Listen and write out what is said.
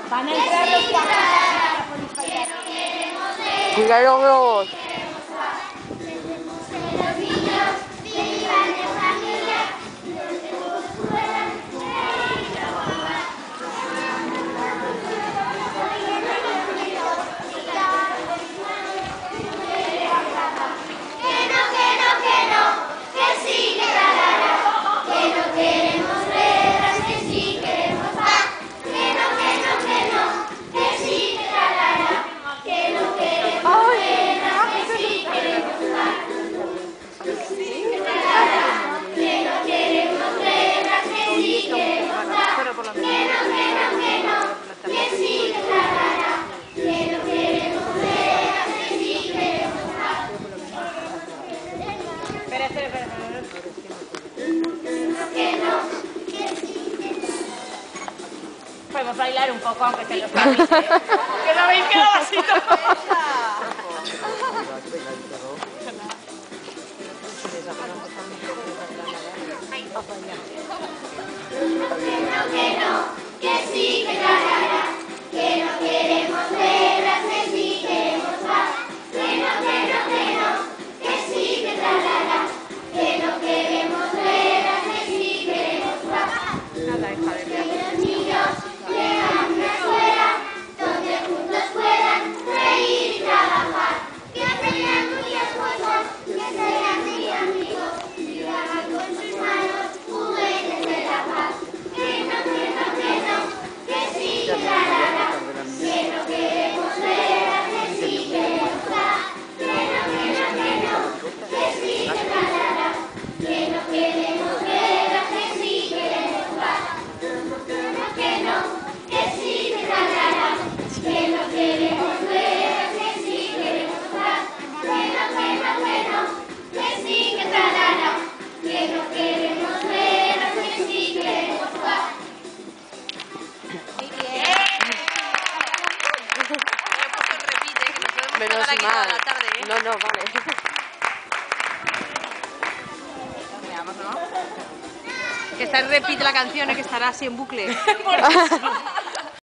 Van a entrar los pájaros. Cuidado los globos. Podemos bailar un poco, aunque se los avise. Que lo habéis quedado así todo. Que sí, que tarara, que no queremos verlas, que sí queremos más. Que sí, que tarara, que no queremos verlas, que sí queremos más. Que los niños tengan una escuela donde juntos puedan reír y trabajar. Que aprendan muchas cosas, que sean muy amigos y hagan con sus manos juguetes de la paz. Que no, que sí, que tarara, que no queremos verlas, que sí queremos más. Que sí, que tarara, que no queremos verlas, que sí queremos más. Que sí, que tarara, que no queremos verlas, que sí queremos más. Que sí, que tarara, que no queremos verlas, que sí queremos más. Menos mal. No, vale. Que está en repeat la canción, que estará así en bucle. Por eso.